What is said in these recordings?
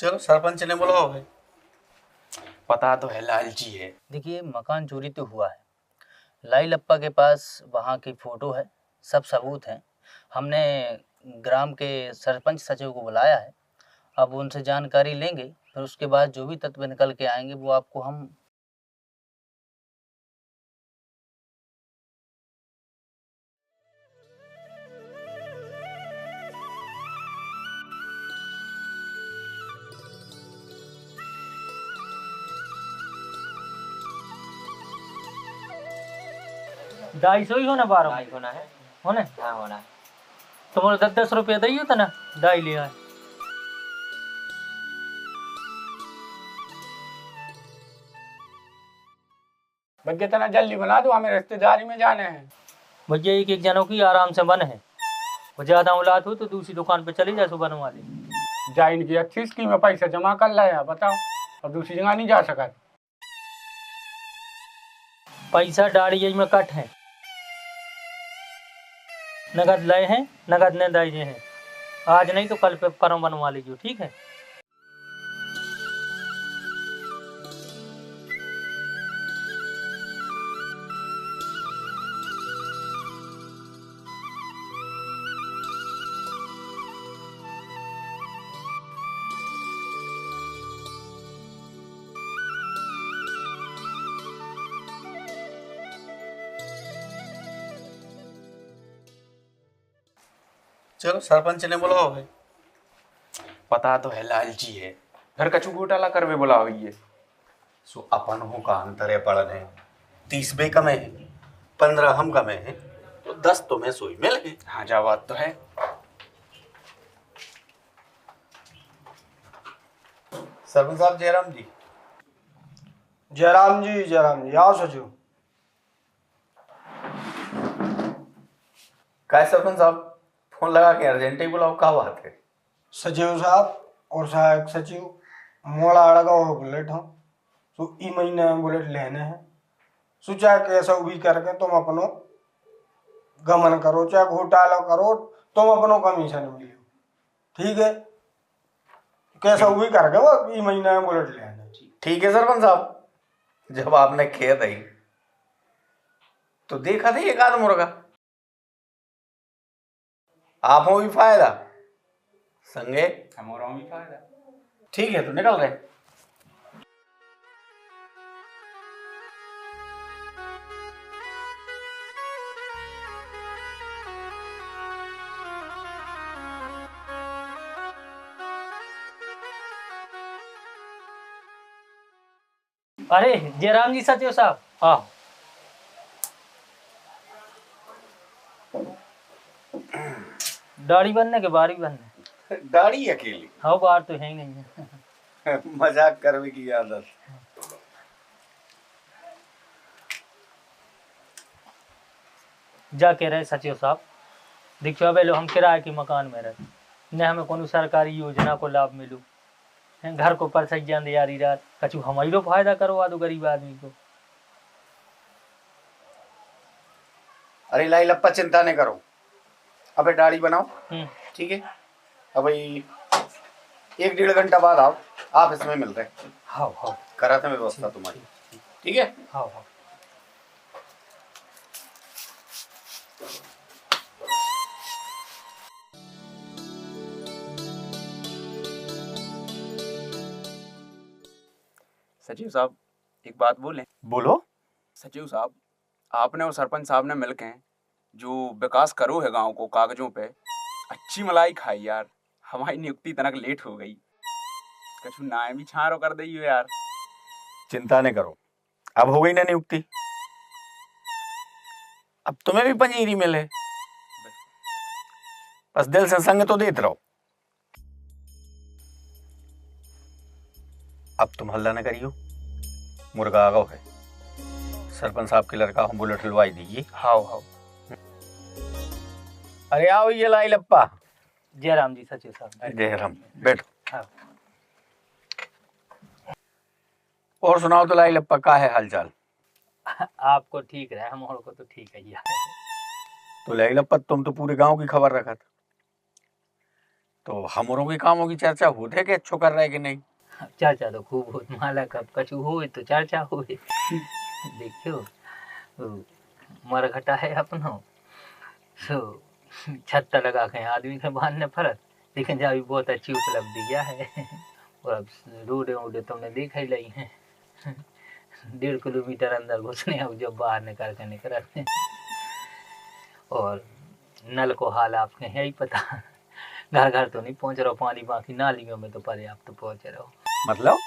चलो सरपंच ने बुलाओ भाई। पता तो है लालची है। देखिए मकान चोरी तो हुआ है, लाई लप्पा के पास वहाँ की फ़ोटो है, सब सबूत हैं। हमने ग्राम के सरपंच सचिव को बुलाया है, अब उनसे जानकारी लेंगे, फिर उसके बाद जो भी तत्व निकल के आएंगे वो आपको हम ढाई सौ ही होना 12 ढाई होना है। होने हाँ होना है। तुम्हारे 10-10 रुपया दी होता ना, ढाई लिया है। भैया इतना जल्दी बना दो, हमें रिश्तेदारी में जाने हैं। भैया एक एक जनों की आराम से बन है, वो ज्यादा औलाद हो तो दूसरी दुकान पे चली जाए सुबह वाले। जा इनकी अच्छी स्कीम में पैसा जमा कर लाया बताओ, और दूसरी जगह नहीं जा सका। पैसा डाड़ी में कट है, नगद लय हैं, नगद ने दाई हैं। आज नहीं तो कल पे परम बनवा लीजिए, ठीक है। चलो सरपंच ने बुलाओ भाई। पता तो है लालची है, घर कछु घोटाला करवे बुलाओ ये। सो अपन हो का अंतर है पड़न है, 30 बे कमे है, 15 हम कमे हैं, तो 10 तुम्हें सोई मिल गई। हाँ जा बात तो है। सरपंच साहब जयराम जी। जयराम जी, जयराम जी, आओ सचिव। काय सरपंच साहब फोन लगा के अर्जेंट ही बुलाओ, क्या बात है? सचिव साहब और सहायक सचिव मोड़ा अड़गा हो बुलेट हो, तो ई महीने में बुलेट लेने हैं। सो चाहे कैसा भी करके तुम अपनो गमन करो, चाहे घोटाला करो, तुम अपनो कमीशन मिलो, ठीक है। कैसा भी करके वो ई महीने में बुलेट लेने। ठीक है सरपंच साहब, जब आपने खेत आई तो देखा था एक आध मुर्गा, आप हो भी फायदा संगे हमारा भी फायदा। ठीक है तो निकल रहे। अरे जयराम जी सचिव साहब, हाँ दाढ़ी बनने के बारी बनने। दाढ़ी अकेली? हाँ बार तो है ही नहीं है। मजाक करने की आदत। जा के रहे सचिव साहब, देखियो अब हम किराए के मकान में रहे, न हमें कोनो सरकारी योजना को लाभ मिलू, घर को पर सही जान यारी रात कछु हमारो फायदा करवा दो गरीब आदमी को। अरे लाई लप्पा चिंता नहीं करो, अबे दाढ़ी बनाओ, ठीक है। अब 1-1.5 घंटा बाद आओ, आप इसमें मिल रहे। हाँ हाँ करा था मैं व्यवस्था तुम्हारी, ठीक है। हाँ हाँ सचिव साहब एक बात बोले? बोलो। सचिव साहब आपने और सरपंच साहब ने मिलके जो विकास करो है गांव को कागजों पे, अच्छी मलाई खाई यार। हमारी नियुक्ति तनक लेट हो गई, कछु नाम भी छारो कर दी यार। चिंता नहीं करो, अब हो गई ना नियुक्ति, अब तुम्हें भी पंजीरी मिले, बस दिल से संग तो देते रहो। अब तुम हल्ला न करियो, मुर्गा आगो है, सरपंच साहब के लड़का हम बुलेट हलवाई दीजिए। हाँ हाँ अरे आओ ये लाई लप्पा। जयराम जी सचिव साहब। जयराम, बैठो। हाँ। और सुनाओ तो लाई लप्पा, का है हालचाल? आपको ठीक रहे, हम को तो ठीक है यार। तो लाई लप्पा तुम तो पूरे गांव की खबर रखा था, तो हमरों के कामों की चर्चा होते है कि अच्छो कर रहा है कि नहीं? चर्चा तो खूब होत माला, कब कछु होए तो चर्चा होए। देखियो मरघटा है अपनो, सो छत्ता लगा के आदमी के बांधने फरत, लेकिन जा भी बहुत अच्छी उपलब्धि क्या है। और अब रोडे वोडे तुमने देखा ही लगी है, 1.5 किलोमीटर अंदर घुसने अब जब बाहर निकल के निकलते। और नल को हाल आपके है ही पता, घर घर तो नहीं पहुंच रहा पानी, बाकी नालियों में तो पर्याप्त तो पहुंच रहा हो। मतलब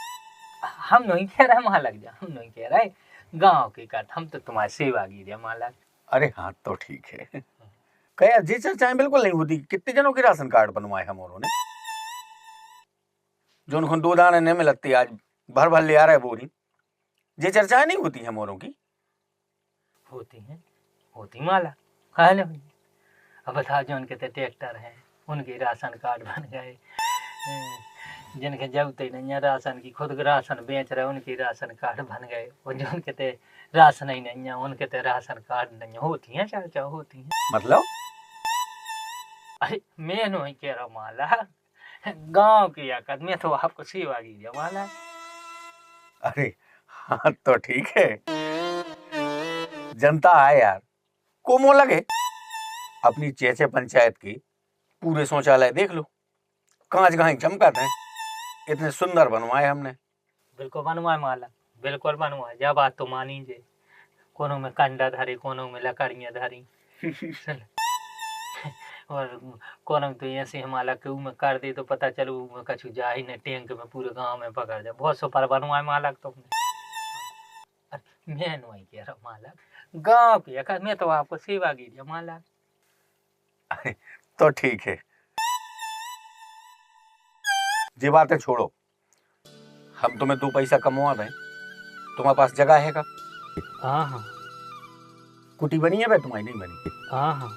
हम नहीं कह रहे वहां लग जा, हम नहीं कह रहे गांव की बात, हम तो तुम्हारी सेवा की दिया माला। अरे हाँ तो ठीक है। कया जी चर्चाएं बिल्कुल नहीं होती। कितने जनों के राशन कार्ड बनवाए हमरों ने, जो उनको 2 दाने नहीं मिलते आज भर भर ले आ रहा है बोरी। ये चर्चाएं नहीं होती हमरों की? होती हैं, होती माला, कहा ले भाई। अब बता जो उनके तो ट्रैक्टर हैं, उनके राशन कार्ड बन गए, जिनके जबते नहीं है राशन की, खुद राशन बेच रहे उनके राशन कार्ड बन गए, और जो उनके ते राशन ही नहीं है उनके ते राशन कार्ड नहीं। होती हैं चर्चा, होती हैं। मतलब अरे मैं नहीं कह रहा माला, गांव की याकत में तो आपको सेवा की दिया माला। अरे हाँ तो ठीक है। जनता है यार, को मोह लगे। अपनी चेचे पंचायत की पूरे शौचालय देख लो, कांच गांच चमकत है, इतने सुंदर बनवाए हमने। बिल्कुल बनवाए माला, बिल्कुल बनवाए, जब बात तो मानी जे। कोनो में कंडा धरी, कोनो में लकड़ियाँ धरी, और कोनो में तो ऐसे हिमालय के में कर दे तो पता चलो में कछु जा ही नहीं, टैंक में पूरे गांव में पकड़ जाए। बहुत सो पर बनवाए माला तुमने। मैं नहीं कह रहा माला, गांव की अगर मैं तो आपको सेवा की दिया माला। तो ठीक है, ये बातें छोड़ो, हम तुम्हें 2 पैसा कमवा दें। तुम्हारे पास जगह है का? हाँ हाँ कुटी बनी है भाई? तुम्हारी नहीं बनी? हाँ हाँ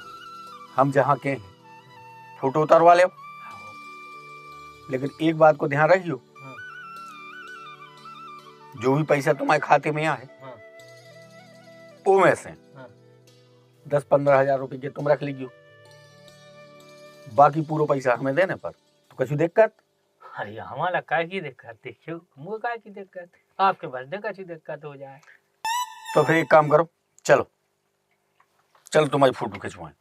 हम जहाँ के हैं फोटो उतारवा ले, लेकिन एक बात को ध्यान रखियो, हाँ। जो भी पैसा तुम्हारे खाते में आए हाँ। वो में से हाँ। 10-15 हजार रुपए के तुम रख लीजियो, बाकी पूरा पैसा हमें देने पर तो कछु दिक्कत? अरे हमारा काय की दिक्कत, देखियो मुझे काय की दिक्कत, आपके बर्थडे का की दिक्कत हो जाए। तो फिर एक काम करो, चलो चलो तुम्हारी फोटो खिंचवाएं।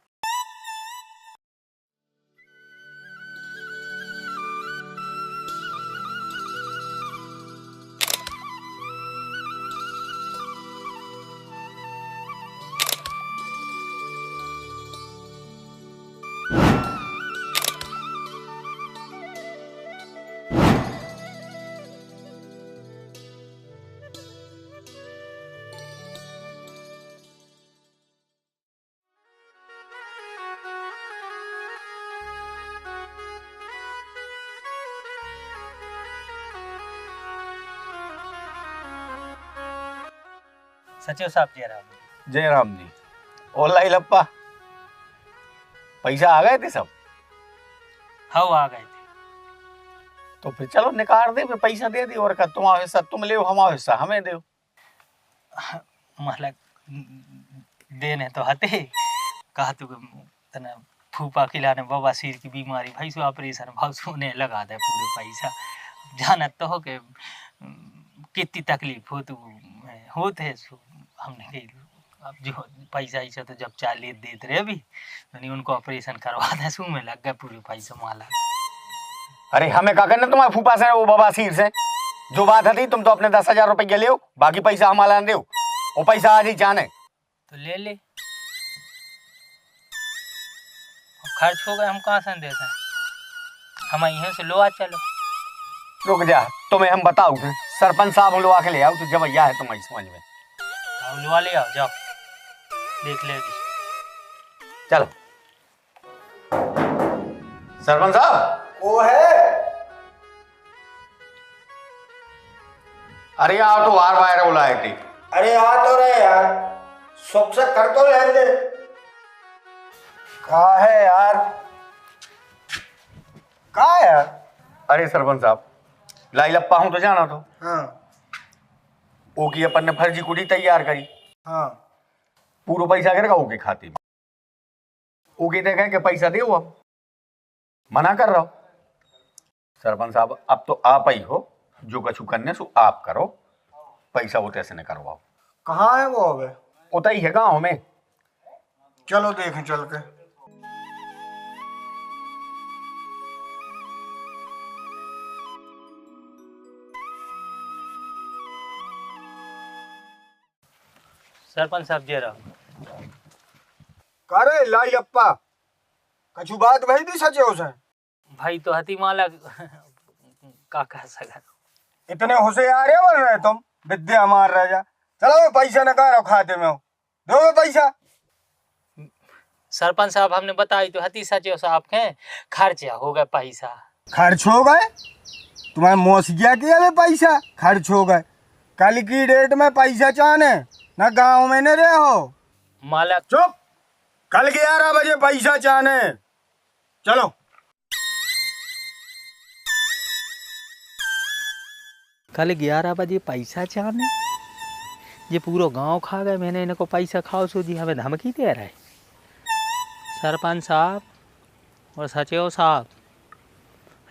सचिव साहब जयराम। जय राम जी। और लाई लप्पा, पैसा आ गए थे सब? हाँ आ गए थे। तो फिर चलो निकाल दे, फिर पैसा दे दे, और का तुम्हारा हिस्सा तुम ले, हमारा हिस्सा हमें दो। मतलब देने तो हते, कहा तो तना फूफा खिलाने बाबा सिर की बीमारी भाई सो ऑपरेशन भाव सोने लगा दे पूरे पैसा। जानत तो हो के कितनी तकलीफ होते है, सो हमने कही अब जो पैसा ऐसा तो जब चाले देते रहे अभी नहीं, उनको ऑपरेशन करवा दे, सू में लग गया पूरे पैसा माला। अरे हमें क्या करना तुम्हारे फूफा से, वो बाबा सिर से? जो बात थी तुम तो अपने 10,000 रुपये ले, बाकी पैसा हमारा दो। वो पैसा आज ही जाने तो ले ले, खर्च हो गए हम कहाँ से देते हैं, हम यहीं से लो आ चलो। रुक जा, तुम्हें हम बताओ, सरपंच साहब लो आके ले आओ, तो जवैया है तुम्हारी समझ में। आओ लो ले आओ, जाओ देख लेगी। चलो सरपंच साहब। वो है। अरे यार तो वार वायर बुलाए थे। अरे आ तो रहे यार, सुख से कर तो लेंगे। कहा है यार, कहा है यार? अरे सरपंच साहब, लाई लप्पा हूं तो जाना तो। हाँ ओकी अपन ने फर्जी कुटी तैयार करी, हाँ पूरा पैसा गिर ओके खाते में। ओके देखा कि पैसा दे, अब मना कर रहा हूं। सरपंच साहब अब तो आप ही हो, जो कछु करने सो आप करो, पैसा वो तैसे न करवाओ। कहाँ है वो अबे? उतना ही है गाँव में। चलो देखें चल के। सरपंच साहब जे रहो। करे लाई अप्पा, कछु बात भाई दी सचे उसे? भाई तो हती माला का कह सका। इतने होशियार बन रहे तुम, विद्या मार रहे जा। चलो पैसा न करो खाते में हो, दो पैसा। सरपंच साहब हमने बताई तो हती सचे साहब के खर्चा हो गए पैसा। खर्च हो गए? तुम्हें मोसिया किया में पैसा खर्च हो गए? कल की डेट में पैसा चाहने न गांव में न रहे हो। मालक चुप, कल 11 बजे पैसा चाहने। चलो। कल 11 बजे पैसा चाहने? ये पूरा गांव खा गए, मैंने इनको पैसा खाओ सो जी हमें धमकी दे रहा है। सरपंच साहब और सचिव साहब,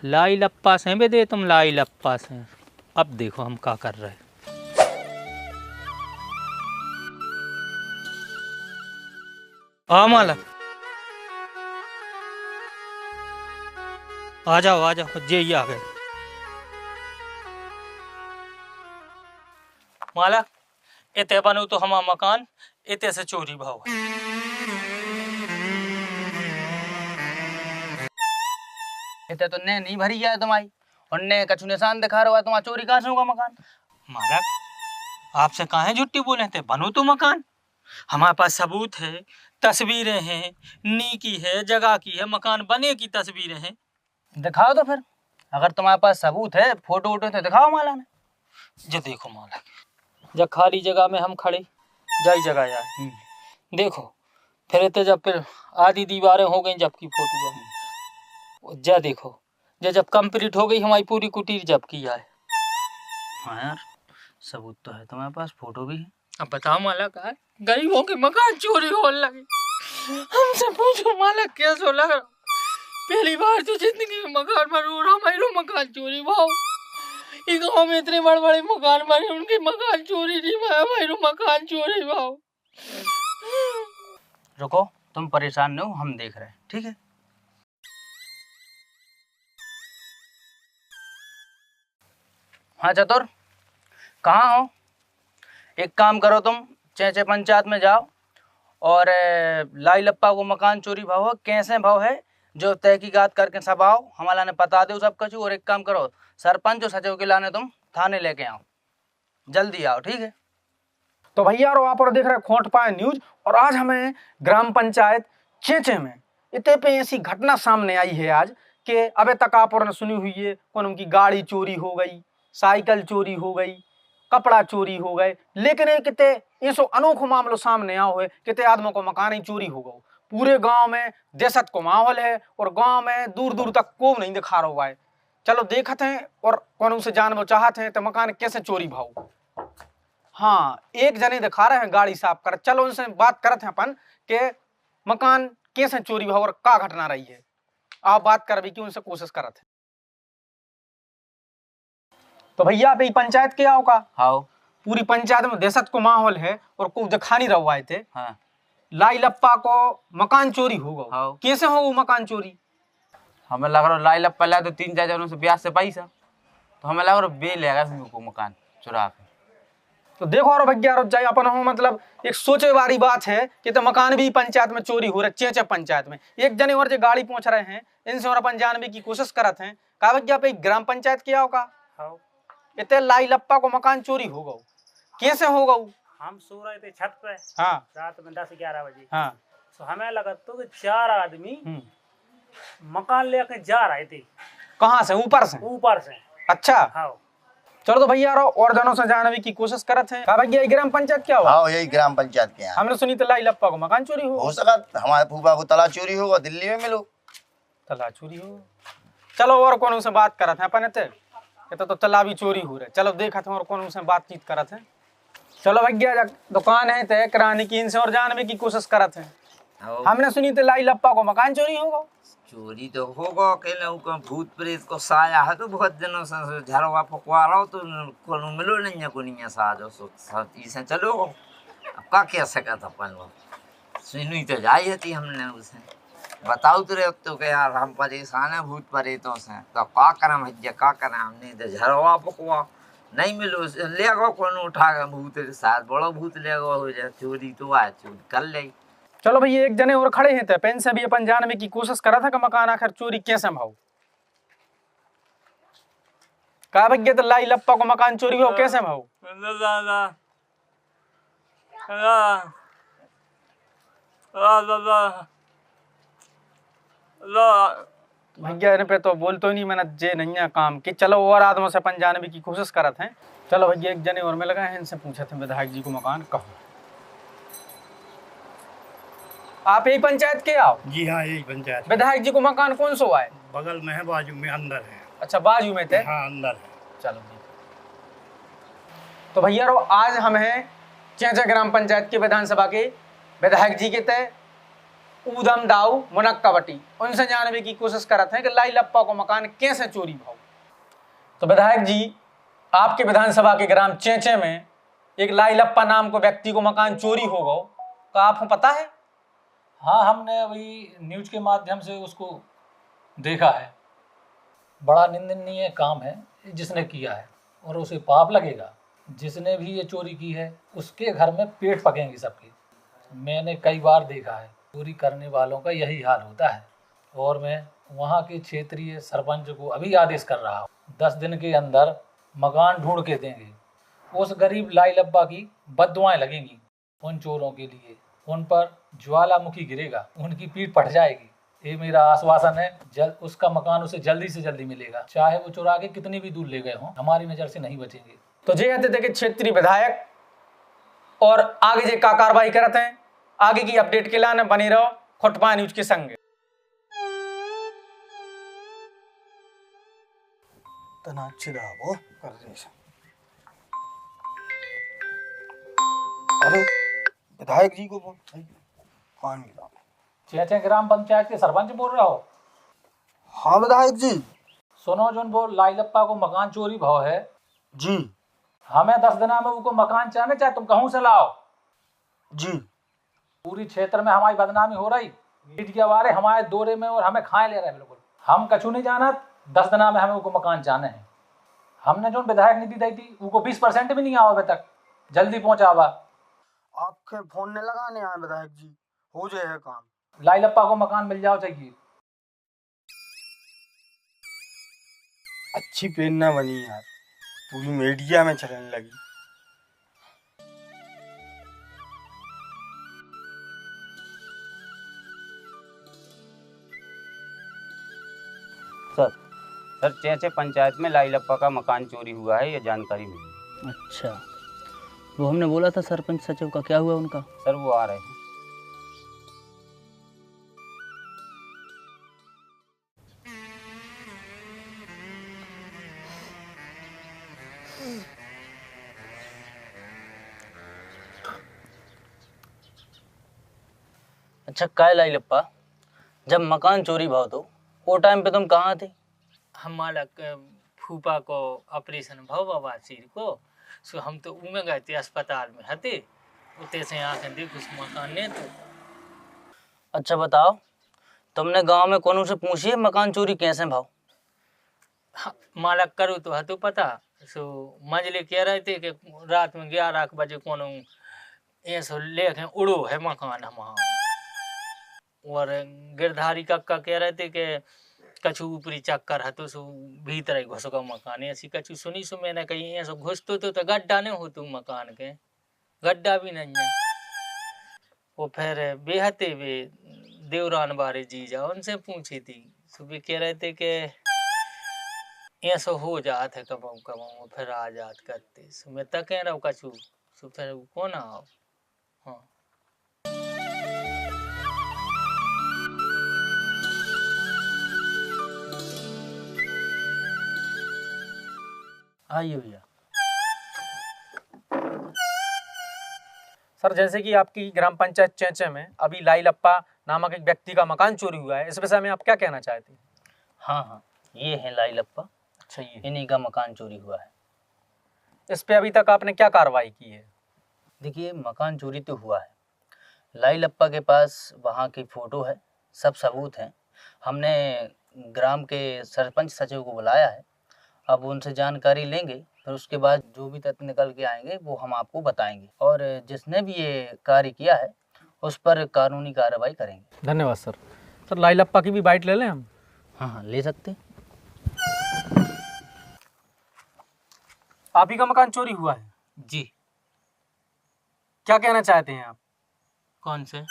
लाई लप्पा से भी दे तुम, लाई लप्पा से। अब देखो हम क्या कर रहे हैं। हाँ मालक, आ जाओ जे ही आ गए। मालक इते बनू तो हमारा मकान इते से चोरी भाव है। इतने तो ने नहीं भरी है तुम्हारी, और ने कछु निशान दिखा रहा है, तुम्हारा चोरी कहाँ से होगा मकान? मालक आपसे काहे झूठी बोले थे, बनू तो मकान। हमारे पास सबूत है, तस्वीरें हैं, नी की है, जगह की है, मकान बने की तस्वीरें हैं। दिखाओ तो फिर, अगर तुम्हारे पास सबूत है, फोटो वोटो तो दिखाओ माला ने। जो देखो मालक, जब खाली जगह में हम खड़े जाई जगह जाए देखो, फिर इतने जब फिर आधी दीवारें हो गई जबकि फोटो जा देखो, जब कंप्लीट हो गई हमारी पूरी कुटीर जब की है। हाँ यार, सबूत तो है तुम्हारे पास, फोटो भी है। अब बताओ मालक, गरीबों के मकान चोरी होने लगे, हमसे पूछो मालक कैसे लग रहा। पहली बार तो जिंदगी में मकान में रो रहा, मेरे मकान चोरी भाव। ये गाँव में इतने बड़े बड़े मकान बने, उनके मकान चोरी नहीं भाई, मेरे मकान चोरी भाव। रुको, तुम परेशान न हो, हम देख रहे हैं, ठीक है। हाँ चतुर, कहाँ हो? एक काम करो, तुम चेचे पंचायत में जाओ और लाई लप्पा को मकान चोरी भाव है, कैसे भाव है, जो तहकीकात करके सब आओ, हमारा ने बता दो सब कुछ। और एक काम करो, सरपंच और सचिव के लाने तुम थाने लेके आओ, जल्दी आओ, ठीक है। तो भैया और आप और देख रहे हैं खोट पाए न्यूज, और आज हमें ग्राम पंचायत चेचे में इतने पे ऐसी घटना सामने आई है आज कि अबे तक आप और ने सुनी हुई है, कौन उनकी गाड़ी चोरी हो गई, साइकिल चोरी हो गई, कपड़ा चोरी हो गए, लेकिन एक कितने ऐसो अनोखो मामलो सामने आओ है कितने आदमों को मकान ही चोरी हो गए। पूरे गांव में दहशत को माहौल है और गांव में दूर दूर तक को नहीं दिखा रहा हुआ है। चलो देखते हैं और कौन उनसे जानना चाहते हैं तो मकान कैसे चोरी भाव। हाँ, एक जने दिखा रहे हैं गाड़ी साफ कर, चलो उनसे बात करते हैं अपन के मकान कैसे चोरी भाव और क्या घटना रही है। आप बात कर भी कि उनसे कोशिश करते हैं। तो भैया आप पंचायत के आओ का? हाँ, पूरी पंचायत में दहशत को माहौल है और कोई दिखा नहीं रहा थे। हाँ, लाई लप्पा को मकान चोरी हो गया। हाँ। कैसे हो वो मकान चोरी? हमें लग रहा लाई लप्पा लाया तो 3-4 जनों से ब्याज से पैसा, तो हमें लग रहा बे लेगा को मकान चुरा के। तो देखो और भैया और जाए अपन हो, मतलब एक सोचे वाली बात है कि तो मकान भी पंचायत में चोरी हो रहे, चेचे पंचायत में एक जने और जो गाड़ी पहुंच रहे हैं, इनसे और अपन जानने की कोशिश करते हैं। कहा भैया पे ग्राम पंचायत किया होगा, इतने लाई लप्पा को मकान चोरी हो गया, कैसे हो गया? हम सो रहे थे छत पे, हाँ, रात में 10-11 बजे। हाँ, तो हमें लगा तो कि 4 आदमी मकान लेके जा रहे थे। कहाँ से? ऊपर से? ऊपर से। अच्छा, हाँ। चलो तो भैया और जनों से जानने की कोशिश करते हैं। भैया ग्राम पंचायत क्या हुआ? हाँ, यही ग्राम पंचायत के यहाँ हमने सुनी तो लाई लप्पा को मकान चोरी हो सका, हमारे फूफा को तला चोरी होगा, दिल्ली में मिलो तला चोरी हो। चलो और कौन से बात करते हैं अपन, तो तला भी चोरी हो रहे। चलो देखा था और कौन से बातचीत करते हैं। चलो भैया दुकान है तय किराने की, इनसे और जानने की कोशिश करते हैं। और हमने सुनी थी लाई लप्पा को मकान चोरी होगा। चोरी तो होगा के का भूत प्रेत को साया है तो बहुत दिनों से झरवा पकवा रहा हो तो कोनो मिलो नहीं है कोनिया साजो सो इसे चलो अब का कह सका था अपन वो सुनी तो जाई थी हमने उसे बताओ तो रे तो के यार हम परेशान है भूत प्रेतों से तो का करम भैया का करम हमने तो झरवा पकवा नहीं मिलो ले गो कोनो उठा के भूत के साथ बड़ो भूत ले गो हो जाए चोरी तो आ चोरी कर ले। चलो भैया एक जने और खड़े हैं थे पेन से भी अपन जानने की कोशिश करा था कि मकान आखिर चोरी कैसे भाव का भैया तो लाई लप्पा को मकान चोरी हो कैसे भाव। भैया इन पे तो बोल तो नहीं मैंने जे नहीं है काम कि चलो और आदमों से अपन जानने की कोशिश करत हैं। चलो भैया एक जने और में लगा है इनसे पूछे थे विधायक जी को मकान कहो। आप यही पंचायत के आओ? जी हाँ यही पंचायत। विधायक जी को मकान कौन सो है? बगल में है, बाजू में, अंदर है। अच्छा बाजू में थे? हाँ अंदर है। चलो तो भैया रो आज हम हैं चेचा ग्राम पंचायत के विधानसभा के विधायक जी के तय ऊधम दाऊ मुनक्कावटी उनसे जानने की कोशिश करते हैं कि लाई लप्पा को मकान कैसे चोरी भाव। तो विधायक जी आपके विधानसभा के ग्राम चेचे में एक लाई लप्पा नाम को व्यक्ति को मकान चोरी हो गो तो आपको पता है? हाँ हमने अभी न्यूज के माध्यम से उसको देखा है। बड़ा निंदनीय काम है जिसने किया है और उसे पाप लगेगा। जिसने भी ये चोरी की है उसके घर में पेट पकेंगे सबके। मैंने कई बार देखा है चोरी करने वालों का यही हाल होता है और मैं वहाँ के क्षेत्रीय सरपंच को अभी आदेश कर रहा हूँ 10 दिन के अंदर मकान ढूंढ के देंगे। उस गरीब लाई लब्बा की बद्दुआएं लगेंगी उन चोरों के लिए, उन पर ज्वालामुखी गिरेगा, उनकी पीठ फट जाएगी। ये मेरा आश्वासन है उसका मकान उसे जल्दी से जल्दी मिलेगा, चाहे वो चुरा के कितनी भी दूर ले गए हों, हमारी नज़र से नहीं बचेंगे। तो जे हते थे कि क्षेत्रीय विधायक और आगे जे का कार्रवाई करते हैं आगे की अपडेट के लिए बने रहो खोटपा न्यूज के संग। अरे विधायक जी को कौन मिला? चेचे ग्राम पंचायत के सरपंच बोल रहे हो? हाँ विधायक जी। सुनो जोन वो लाई लप्पा को मकान चोरी भाव है जी। हमें 10 दिना में वो मकान चाहने चाहे तुम कहूँ से लाओ जी। पूरी क्षेत्र में हमारी बदनामी हो रही, मीडिया वाले हमारे दौरे में और हमें खाए ले रहे। बिल्कुल हम कछु नहीं जाना। 10 दिना में हमें वो मकान चाहने हैं। हमने जो विधायक निधि दी थी वो 20% भी नहीं आओ अभी तक, जल्दी पहुंचावा। आपके फोन ने लगाने आए विधायक जी, हो जाए काम। लाई लप्पा को मकान मिल जाओ चाहिए। अच्छी प्रेरणा बनी यार, पूरी मीडिया में चलने लगी। सर चेचे पंचायत में लाई लप्पा का मकान चोरी हुआ है, ये जानकारी मिली। अच्छा वो हमने बोला था सरपंच सचिव का, क्या हुआ उनका? सर वो आ रहे हैं। अच्छा काय लाई लप्पा, जब मकान चोरी भाव तो वो टाइम पे तुम कहाँ थे? हमारा फूफा को ऑपरेशन भाव बाबा सिर को, सो हम तो उमे गए थे अस्पताल में हते उते से आके देख उस मकान ने तो। अच्छा बताओ तुमने गांव में कोनो से पूछिए मकान चोरी कैसे भाव? हाँ, माला करो तो है तो पता। सो मंजले कह रहे थे कि रात में 11 बजे कोनो ऐसा लेके उड़ो है मकान हमारा। और गिरधारी कक्का कह रहे थे कि कछु ऊपरी चक्कर है तो सो भीतर ही घुस का मकान ऐसी कछु सुनी। सो मैंने कहीं ऐसा घुस तो गड्ढा नहीं हो तुम मकान के, गड्ढा भी नहीं है। वो फिर बेहते वे देवरान बारे जी जा उनसे पूछी थी, सो वे कह रहे थे कि ऐसा हो जात है कब कब फिर आ जात करते। सो मैं तक कह रहा हूँ कछु, सो फिर कौन आओ। हाँ आइए भैया। सर जैसे कि आपकी ग्राम पंचायत चेचे में अभी लाई लप्पा नामक एक व्यक्ति का मकान चोरी हुआ है, इस विषय में आप क्या कहना चाहते हैं? हाँ हाँ, ये है लाई लप्पा, अच्छा, ये इन्हीं का मकान चोरी हुआ है। इस पे अभी तक आपने क्या कार्रवाई की है? देखिए, मकान चोरी तो हुआ है, लाई लप्पा के पास वहाँ की फ़ोटो है, सब सबूत हैं। हमने ग्राम के सरपंच सचिव को बुलाया है, अब उनसे जानकारी लेंगे, फिर उसके बाद जो भी तथ्य निकल के आएंगे वो हम आपको बताएंगे, और जिसने भी ये कार्य किया है उस पर कानूनी कार्रवाई करेंगे। धन्यवाद सर। सर लाई लप्पा की भी बाइट ले लें हम? हाँ हाँ, ले सकते हैं। आप ही का मकान चोरी हुआ है? जी। क्या कहना चाहते हैं आप? कौन से?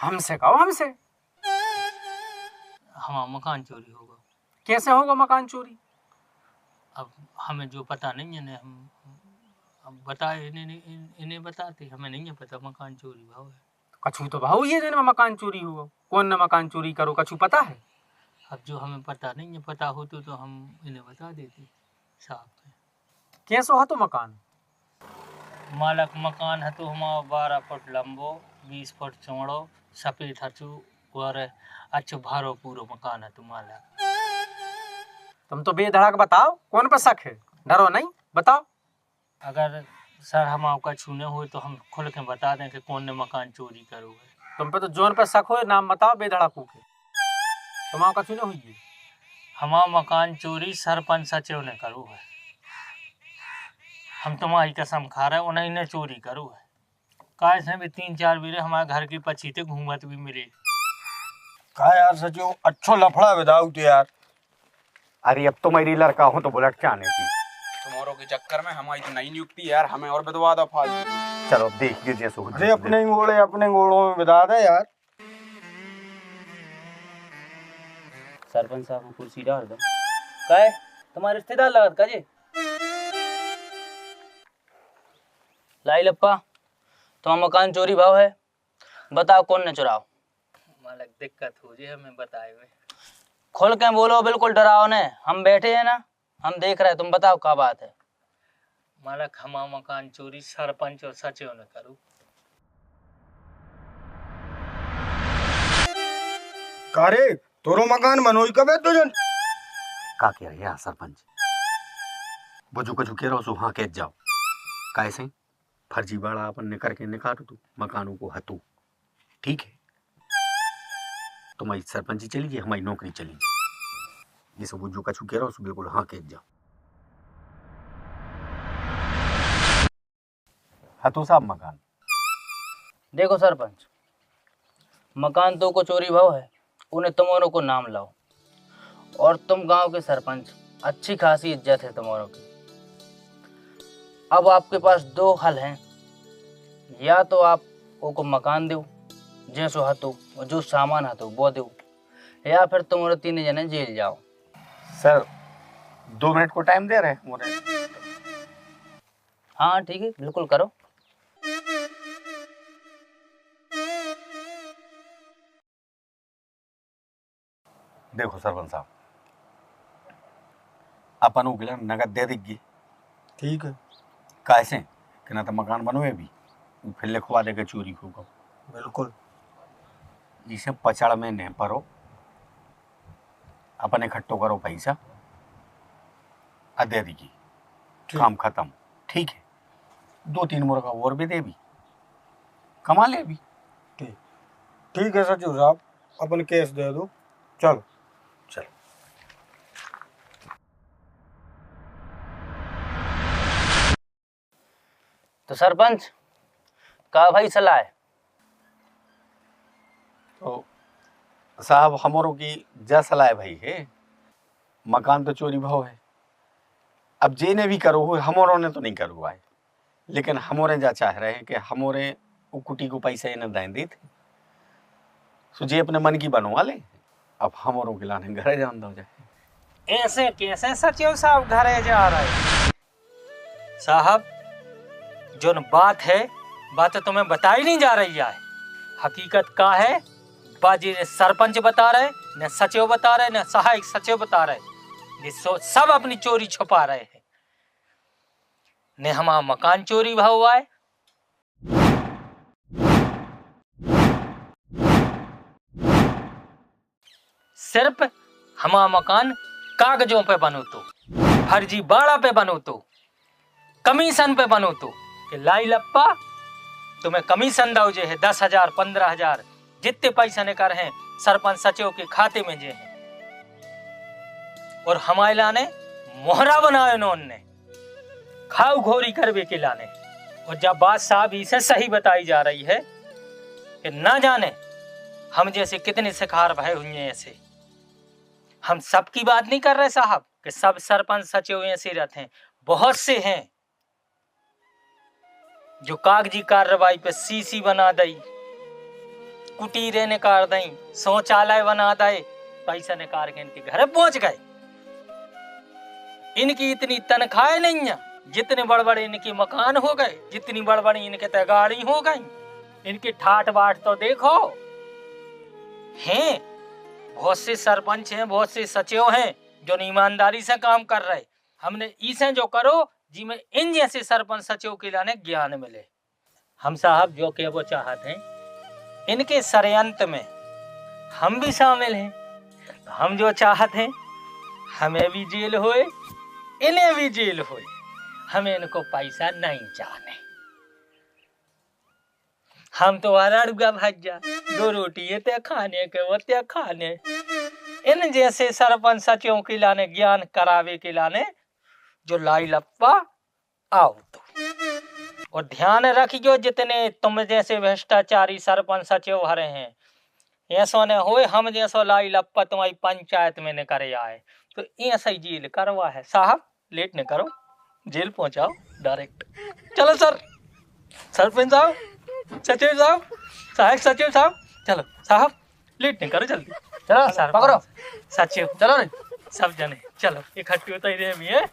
हमसे कहो, हमसे। हमारा मकान चोरी होगा। कैसे होगा मकान चोरी? अब हमें जो पता नहीं है ना, हम बताए इन्हें बताते, हमें नहीं है पता मकान चोरी भाव है। कछु तो भाव ये दिन में मकान चोरी हुआ, कौन ने मकान चोरी करो कछु पता है? अब जो हमें पता नहीं है, पता होते तो हम इन्हें बता देते साहब। कैसो है तो मकान? मालक मकान है तो हमारा 12 फुट लंबो, 20 फुट चौड़ो, सफ़ेद हचू और अच्छो भारो पूरो मकान है तुम्हारा। तुम तो बेधड़क बताओ, कौन पर शक है? डरो नहीं, बताओ। अगर सर हम आपका छूने हुए तो हम खुल के बता दें कि कौन ने मकान चोरी करो है। तुम पे तो जोन पे शक हो, नाम बताओ बेधड़क के। तुम आपका छूने हुई है? हमारा मकान चोरी सरपंच सचिव ने करो है। हम तुम्हारी कसम खा रहे, उन्हीं ने चोरी करो है। काय से भी 3-4 बीरे हमारे घर के पछीते घूमत भी मिले। का यार सचिव, अच्छो लफड़ा बताओ तो यार। अरे अब तो मेरी लड़का हूँ तो बुलेट क्या आने थी। तुम्हारों के चक्कर में हमारी तो नई नियुक्ति यार, हमें और बदवा दो फालतू। चलो देख लीजिए सो। अरे अपने घोड़े अपने घोड़ों में बता दे यार। सरपंच साहब को कुर्सी डाल दो। काय तुम्हारे रिश्तेदार लगत का जी? लाई लप्पा, तुम्हारा मकान चोरी भाव है, बताओ कौन ने चुराओ? मालक दिक्कत हो जाए हमें बताए में। खोल के बोलो, बिल्कुल डराओ ने, हम बैठे हैं ना, हम देख रहे हैं, तुम बताओ क्या बात है? मालक हमारा मकान चोरी सरपंच और सचिव ने करू। कारे तोरो मकान बनोई कबे तुझन? का कह रहे यार सरपंच, बुझू कछु कह रहो सो हाँ कह जाओ। कैसे फर्जी बाड़ा अपन ने करके निकाल तू मकानों को हतू, ठीक है? तुम्हारी सरपंची चली गई, हमारी नौकरी चली गई। ये सब बुझू कछु कह रहो सो बिल्कुल हाँ कह जाओ। हतू साहब मकान। देखो सरपंच, मकान तो को चोरी भाव है, उन्हें तुम्हारों को नाम लाओ, और तुम गांव के सरपंच, अच्छी खासी इज्जत है तुम्हारों की। अब आपके पास 2 हल हैं, या तो आप को मकान दो जैसो हतो, जो सामान हतो वो दो, या फिर तुम्हारे 3 जने जेल जाओ। सर 2 मिनट को टाइम दे रहे मोरे। हाँ ठीक है, बिल्कुल करो। देखो सरपंच साहब, अपन उगला नगद दे देगी, ठीक है? कैसे कि ना तो मकान बनवे भी फिर लिखवा दे के चोरी होगा। बिल्कुल। इसे पचड़ में न परो, अपन इकट्ठो करो पैसा और दे दीजिए, काम खत्म, ठीक है? 2-3 मुर्गा और भी दे भी, कमा ले भी। ठीक है सचिव साहब, अपन केस दे दो। चलो चलो। तो सरपंच का भाई सलाह है? तो साहब हमारों की जा सलाह है भाई है, मकान तो चोरी भाव है, अब जे ने भी करो हो, हमारों ने तो नहीं करवा है, लेकिन हमारे जा चाह रहे हैं कि हमारे कुटी को पैसा इन्हें दें दी थे, सो जे अपने मन की बनवा ले, अब हमारों के लाने घरे जान दो जाए। ऐसे कैसे सचिव साहब घरे जा रहे साहब? जो बात है, बात तुम्हें बताई नहीं जा रही है। हकीकत का है, बाजी ने सरपंच बता रहे, न सचिव बता रहे, न सहायक सचिव बता रहे, ये सब अपनी चोरी छुपा रहे हैं। ने हमारा मकान चोरी हुआ है, सिर्फ हमारा मकान कागजों पे बनो तो, फर्जी बाड़ा पे बनो तो, कमीशन पे बनो तो, कि लाई लप्पा तुम्हें कमीशन दाओ जे है 10,000 15,000 जितने पैसा ने कर हैं सरपंच सचिव के खाते में जे हैं, और हमारे लाने मोहरा बनाए उन्होंने खाऊ घोरी करवे के लाने। और जब बात साहब इसे सही बताई जा रही है कि ना जाने हम जैसे कितने शिकार भय हुए हैं ऐसे, हम सबकी बात नहीं कर रहे साहब कि सब सरपंच सचिव ऐसे रहते हैं, बहुत से हैं जो कागजी कार्रवाई पे सीसी बना दई, कुटीरे निकाल दई, शौचालय बना दे, पैसा निकाल के इनके घर पहुंच गए। इनकी इतनी तनख्वाहें नहीं है जितने बड़ बड़े इनके मकान हो गए, जितनी बड़ बड़ी इनके गाड़ी हो गई। इनके ठाट बाट तो देखो हैं, बहुत से सरपंच हैं, बहुत से सचिव हैं जो ईमानदारी से काम कर रहे। हमने इसे जो करो जी में इन जैसे सरपंच सचिव के लाने ज्ञान मिले। हम साहब जो के वो चाहते हैं, इनके षड्यंत्र में हम भी शामिल हैं। हम जो चाहते हैं हमें भी जेल होए, इन्हें भी जेल होए, हमें इनको पैसा नहीं चाहिए। हम तो अड़ुआ भज्जा 2 रोटी ते खाने के वो ते खाने। इन जैसे सरपंच सचिवों के लाने ज्ञान करावे के लाने जो लाई लप्पा आओ तो। और ध्यान रखियो जितने तुम जैसे भ्रष्टाचारी सरपंच सचिव हरे हैं, ऐसो ने होए हम जैसो लाई लप्पा तुम्हारी पंचायत में न करे आए तो ऐसा ही जेल करवा है साहब। लेट न करो, जेल पहुंचाओ डायरेक्ट। चलो सर, सरपंच साहब, सचिव साहब, सहायक सचिव साहब, चलो साहब लेट न करो, जल्दी चलो सर, पकड़ो सचिव, चलो सब जने चलो इकट्ठे होते ही रहे।